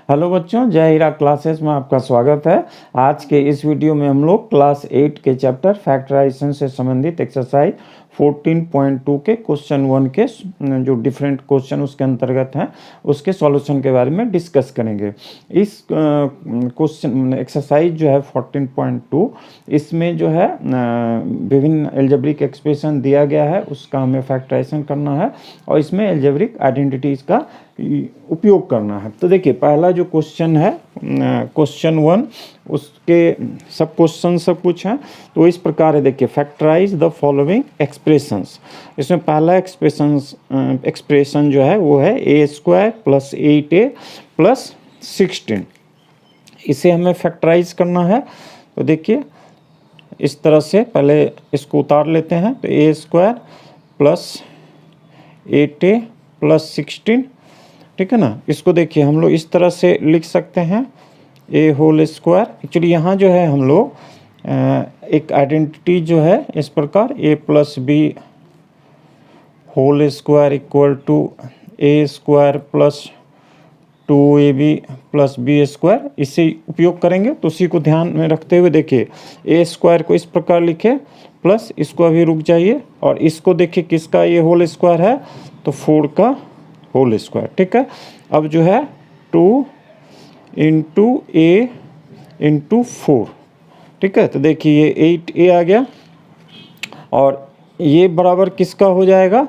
Hello बच्चों, जय हीरा classes में आपका स्वागत है। आज के इस वीडियो में हम लोग क्लास 8 के चैप्टर फैक्टराइजेशन से संबंधित एक्सरसाइज 14.2 के क्वेश्चन 1 के जो डिफरेंट क्वेश्चन उसके अंतर्गत हैं उसके सॉल्यूशन के बारे में डिस्कस करेंगे। इस क्वेश्चन एक्सरसाइज जो है 14.2 इसमें जो है विभिन्न एल्जेब्रिक एक्सप्रेशन दिया गया है, उसका हमें फैक्टराइजेशन करना है और इसमें एल्जेब्रिक आइडेंटिटीज़ का उपयोग करना है। तो देखिए, पहला जो क्वेश्चन है क्वेश्चन 1, उसके सब क्वेश्चन सब कुछ हैं। तो इस प्रकार है, देखिए, फैक्टराइज द फॉलोइंग एक्सप्रेशंस। इसमें पहला एक्सप्रेशन जो है वो है a² + 8a + 16। इसे हमें फैक्टराइज करना है। तो देखिए, इस तरह से पहले इसको उतार लेते हैं। तो a² + 8a + 16, ठीक है ना। इसको देखिए, हम लोग इस तरह से लिख सकते हैं a² एक्चुअली यहाँ जो है हम लोग एक आइडेंटिटी जो है इस प्रकार a + b² = a² + 2ab + b², इसे उपयोग करेंगे। तो उसी को ध्यान में रखते हुए देखिए, a² को इस प्रकार लिखे प्लस इसको अभी रुक जाइए और इसको देखिए किसका ये होल² है, तो 4 का होल², ठीक है। अब जो है 2 × a × 4, ठीक है। तो देखिए ये 8a आ गया और ये बराबर किसका हो जाएगा,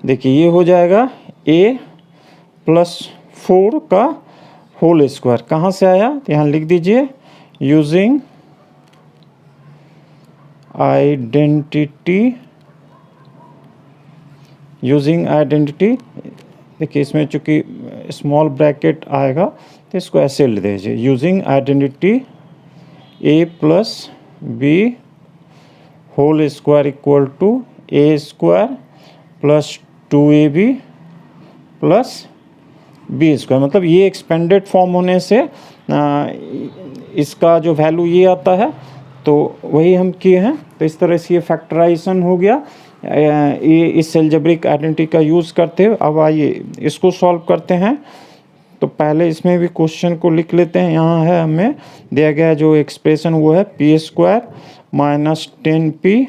देखिए ये हो जाएगा a + 4 का होल²। कहाँ से आया, तो यहाँ लिख दीजिए यूजिंग आइडेंटिटी। देखिए, इसमें चूंकि स्मॉल ब्रैकेट आएगा तो इसको ऐसे लिख दीजिए, using identity a + b होल² = a² + 2ab + b²। मतलब ये एक्सपेंडेड फॉर्म होने से इसका जो वैल्यू ये आता है, तो वही हम किए हैं। तो इस तरह से ये फैक्टराइजेशन हो गया ये इस एल्जेब्रिक आइडेंटिटी का यूज़ करते हुए। अब आइए इसको सॉल्व करते हैं। तो पहले इसमें भी क्वेश्चन को लिख लेते हैं। यहाँ है हमें दिया गया जो एक्सप्रेशन वो है p² - 10p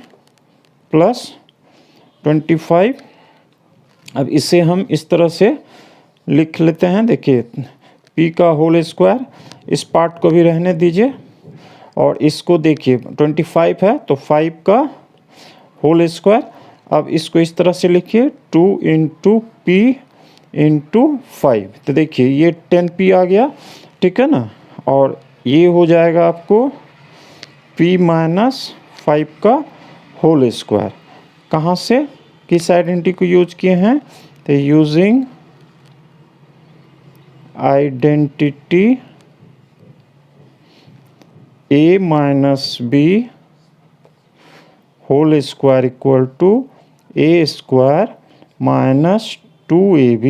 + 25। अब इसे हम इस तरह से लिख लेते हैं। देखिए, p का होल², इस पार्ट को भी रहने दीजिए और इसको देखिए 25 है तो 5 का होल²। अब इसको इस तरह से लिखिए 2 × p × 5। तो देखिए ये 10p आ गया, ठीक है ना। और ये हो जाएगा आपको p - 5 का होल²। कहाँ से, किस आइडेंटिटी को यूज किए हैं, तो using identity a - b होल² = a² - 2ab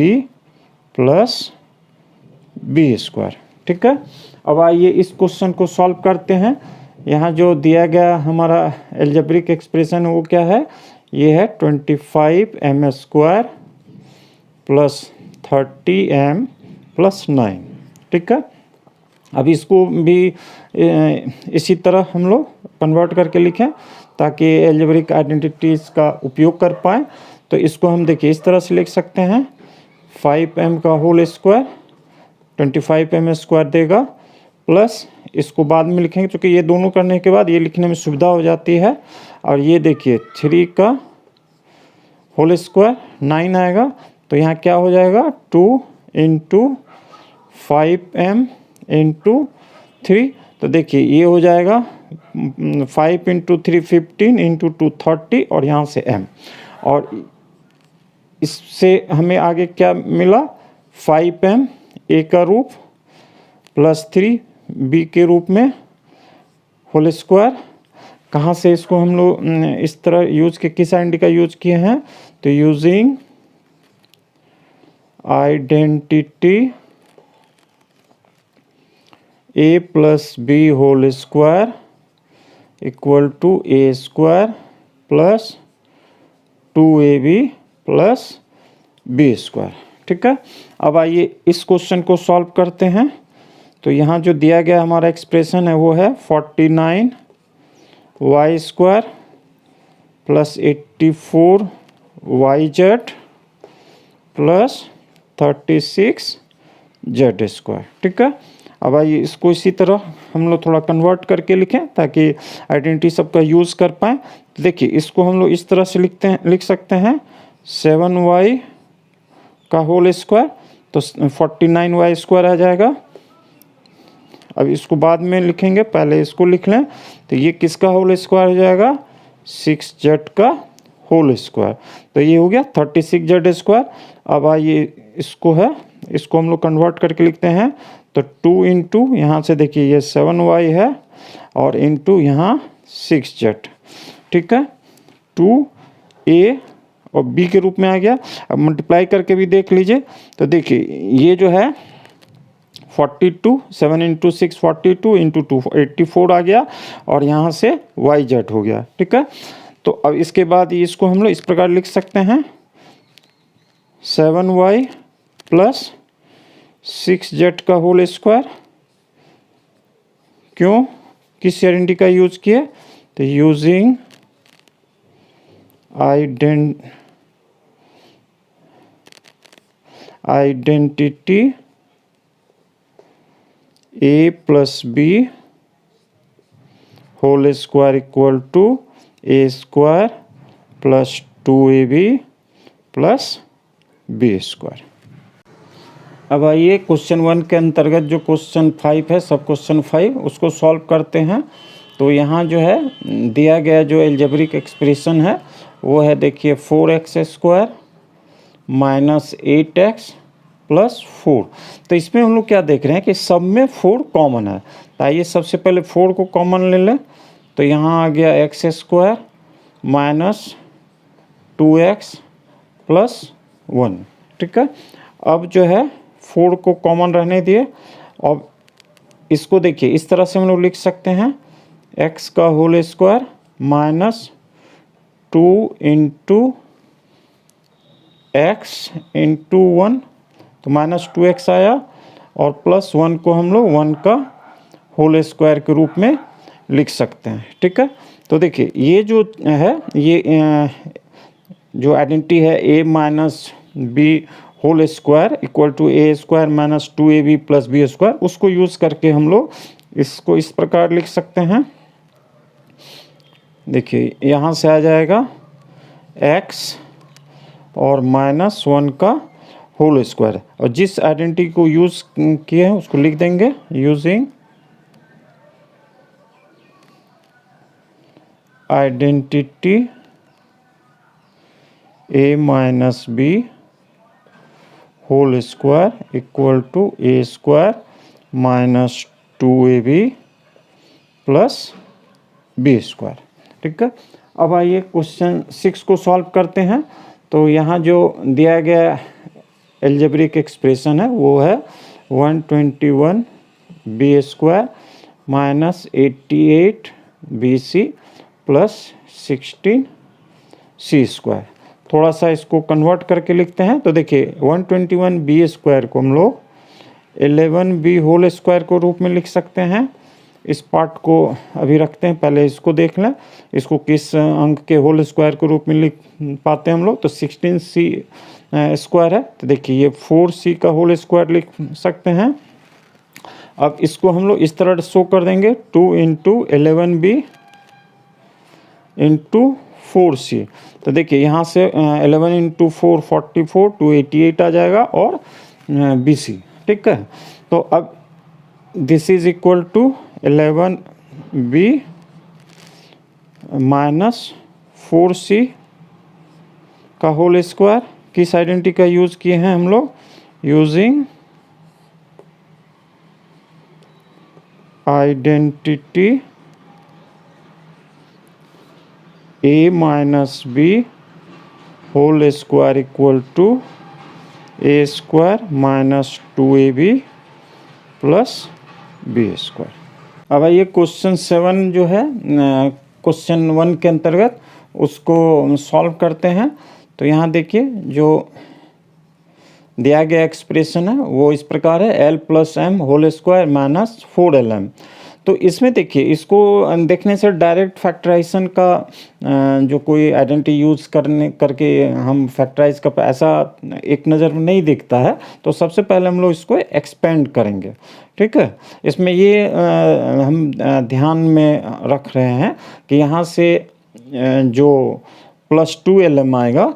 + b², ठीक है। अब आइए इस क्वेश्चन को सॉल्व करते हैं। यहाँ जो दिया गया हमारा एल्जेब्रिक एक्सप्रेशन वो क्या है, ये है 25m² + 30m + 9, ठीक है। अब इसको भी इसी तरह हम लोग कन्वर्ट करके लिखें ताकि एल्जेब्रिक आइडेंटिटीज़ का उपयोग कर पाएँ। तो इसको हम देखिए इस तरह से लिख सकते हैं 5m का होल² 25m² देगा प्लस इसको बाद में लिखेंगे क्योंकि ये दोनों करने के बाद ये लिखने में सुविधा हो जाती है। और ये देखिए 3 का होल² 9 आएगा, तो यहाँ क्या हो जाएगा 2 × 5m × 3। तो देखिए ये हो जाएगा 5 × 3 15 × 2 30 और यहाँ से m। और इससे हमें आगे क्या मिला, 5m a का रूप + 3b के रूप में होल²। कहाँ से इसको हम लोग इस तरह यूज के किस आइडेंटिटी का यूज किए हैं, तो using identity a + b होल² = a² + 2ab + b², ठीक है। अब आइए इस क्वेश्चन को सॉल्व करते हैं। तो यहाँ जो दिया गया हमारा एक्सप्रेशन है वो है 49 y square plus 84 y z plus 36 z square. ठीक है, अब आइए इसको इसी तरह हम लोग थोड़ा कन्वर्ट करके लिखें ताकि आइडेंटिटी सबका यूज़ कर पाएँ। तो देखिए इसको हम लोग इस तरह से लिख सकते हैं 7y का होल स्क्वायर, तो 49y स्क्वायर आ जाएगा। अब इसको बाद में लिखेंगे, पहले इसको लिख लें। तो ये किसका होल स्क्वायर हो जाएगा? 6z का होल स्क्वायर। तो ये हो गया 36z स्क्वायर। अब आइए इसको हम लोग कन्वर्ट करके लिखते हैं। तो 2 इंटू यहाँ से देखिए ये 7y है और इंटू यहाँ 6z। ठीक है, 2a और b के रूप में आ गया। अब मल्टीप्लाई करके भी देख लीजिए। तो देखिए ये जो है 42, 7 इंटू 6 42 इंटू 2 84 आ गया और यहाँ से yz हो गया। ठीक है, तो अब इसके बाद इसको हम लोग इस प्रकार लिख सकते हैं 7y प्लस 6z का होल स्क्वायर। क्यों, किस आइडेंटिटी का यूज किए? तो using identity a plus b whole square equal to a square plus 2ab plus b square. अब आइए क्वेश्चन 1 के अंतर्गत जो क्वेश्चन 5 है, सब क्वेश्चन 5, उसको सॉल्व करते हैं। तो यहाँ जो है दिया गया जो एल्जेब्रिक एक्सप्रेशन है वो है, देखिए 4x square minus 8x plus 4। तो इसमें हम लोग क्या देख रहे हैं कि सब में 4 कॉमन है। तो आइए सबसे पहले 4 को कॉमन ले लें। तो यहाँ आ गया x square minus 2x plus 1। ठीक है, अब जो है 4 को कॉमन रहने दिए। अब इसको देखिए इस तरह से हम लोग लिख सकते हैं x का whole square minus 2 into x into 1, तो माइनस 2x आया और प्लस 1 को हम लोग 1 का होल स्क्वायर के रूप में लिख सकते हैं। ठीक है, तो देखिए ये जो है ये जो आइडेंटिटी है a minus b whole square equal to a square minus 2ab plus b square, उसको यूज़ करके हम लोग इसको इस प्रकार लिख सकते हैं। देखिए यहाँ से आ जाएगा x और माइनस 1 का होल स्क्वायर, और जिस आइडेंटिटी को यूज़ किए हैं उसको लिख देंगे using identity a minus b whole square equal to a square minus 2ab plus b square. ठीक है, अब आइए क्वेश्चन 6 को सॉल्व करते हैं। तो यहाँ जो दिया गया एल्जेब्रिक एक्सप्रेशन है वो है 121 b square minus 88 b c plus 16 c square. थोड़ा सा इसको कन्वर्ट करके लिखते हैं। तो देखिए 121 बी स्क्वायर को हम लोग 11 बी होल स्क्वायर को रूप में लिख सकते हैं। इस पार्ट को अभी रखते हैं, पहले इसको देख लें इसको किस अंक के होल स्क्वायर के रूप में लिख पाते हैं हम लोग। तो 16 सी स्क्वायर है, तो देखिए ये 4 सी का होल स्क्वायर लिख सकते हैं। अब इसको हम लोग इस तरह शो कर देंगे 2 इंटू 11 बी इंटू 4 सी। तो देखिए यहाँ से 11 इंटू 4 44 288 आ जाएगा और बी सी। ठीक है, तो अब this is equal to 11 B minus 4 सी का होल स्क्वायर। किस आइडेंटिटी का यूज़ किए हैं हम लोग? Using identity a minus b whole square equal to a square minus 2ab plus b square. अब ये क्वेश्चन 7 जो है क्वेश्चन 1 के अंतर्गत उसको सॉल्व करते हैं। तो यहाँ देखिए जो दिया गया एक्सप्रेशन है वो इस प्रकार है, l plus m whole square minus 4LM। तो इसमें देखिए, इसको देखने से डायरेक्ट फैक्टराइजेशन का जो कोई आइडेंटिटी यूज़ करके हम फैक्टराइज का ऐसा एक नज़र में नहीं दिखता है। तो सबसे पहले हम लोग इसको एक्सपेंड करेंगे, ठीक है। इसमें ये हम ध्यान में रख रहे हैं कि यहाँ से जो +2LM आएगा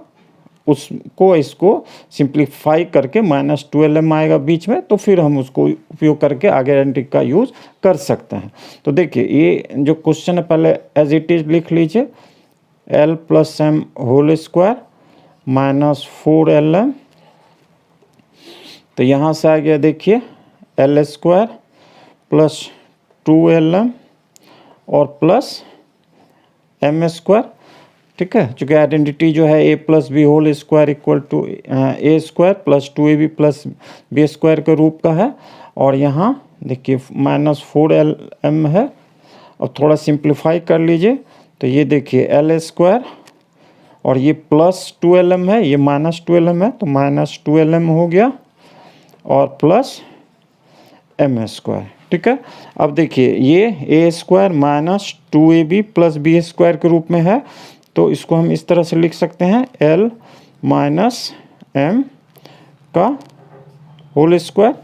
उसको इसको सिंप्लीफाई करके -2LM आएगा बीच में, तो फिर हम उसको उपयोग करके आगे आइडेंटिटी का यूज़ कर सकते हैं। तो देखिए, ये जो क्वेश्चन है पहले एज इट इज़ लिख लीजिए, L plus m whole square minus 4LM। तो यहाँ से आ गया देखिए L स्क्वायर प्लस 2LM और प्लस M स्क्वायर, ठीक है। चूँकि आइडेंटिटी जो है a plus b whole square equal to a square plus 2ab plus b square के रूप का है। और यहाँ देखिए -4LM है। और थोड़ा सिंप्लीफाई कर लीजिए तो ये देखिए L स्क्वायर और ये +2LM है, ये -2LM है, तो -2LM हो गया और प्लस M स्क्वायर, ठीक है। अब देखिए ये a square minus 2ab plus b square के रूप में है, तो इसको हम इस तरह से लिख सकते हैं L माइनस M का होल स्क्वायर,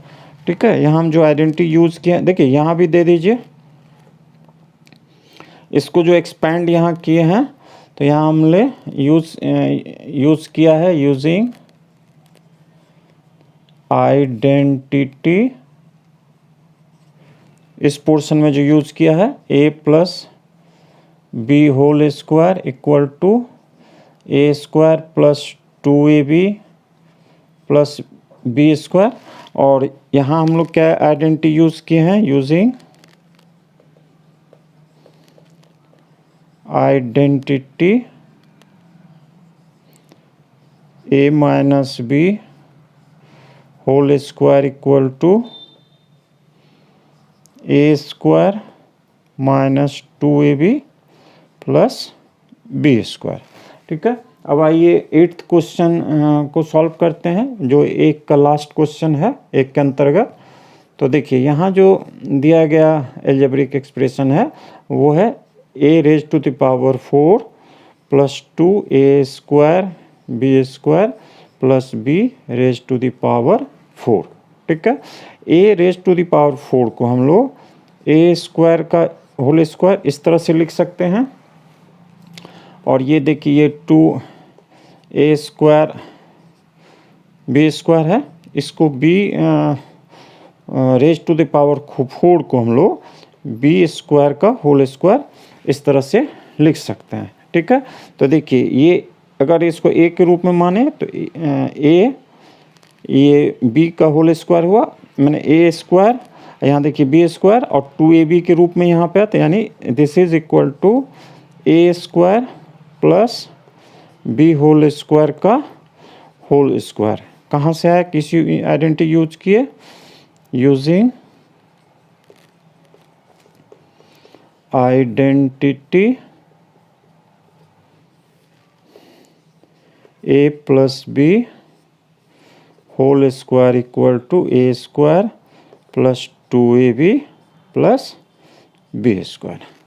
ठीक है। यहाँ हम जो आइडेंटिटी यूज़ किए, देखिए यहाँ भी दे दीजिए। इसको जो एक्सपेंड यहाँ किए हैं, तो यहाँ हमने यूज़ किया है यूजिंग आइडेंटिटी। इस पोर्शन में जो यूज़ किया है a plus b whole square equal to a square plus 2ab plus b square. और यहाँ हम लोग क्या आइडेंटिटी यूज़ किए हैं, using identity a minus b whole square equal to a square minus 2ab plus b square, ठीक है। अब आइए 8th क्वेश्चन को सॉल्व करते हैं, जो एक का लास्ट क्वेश्चन है एक के अंतर्गत। तो देखिए यहाँ जो दिया गया एल्जेब्रिक एक्सप्रेशन है वो है a⁴ plus 2a square b square plus b⁴, ठीक है। a⁴ को हम लोग a स्क्वायर का होल स्क्वायर इस तरह से लिख सकते हैं। और ये देखिए ये 2a स्क्वायर b स्क्वायर है, इसको b⁴ को हम लोग b स्क्वायर का होल स्क्वायर इस तरह से लिख सकते हैं, ठीक है। तो देखिए ये अगर इसको a के रूप में माने तो a ये b का होल स्क्वायर हुआ, मैंने a स्क्वायर, यहाँ देखिए b स्क्वायर और 2ab के रूप में यहाँ पे आता, यानी this is equal to a square plus b whole square का होल स्क्वायर। कहाँ से आया, किसी आइडेंटिटी यूज किए, using identity a plus b whole square equal to a square plus 2ab plus b square.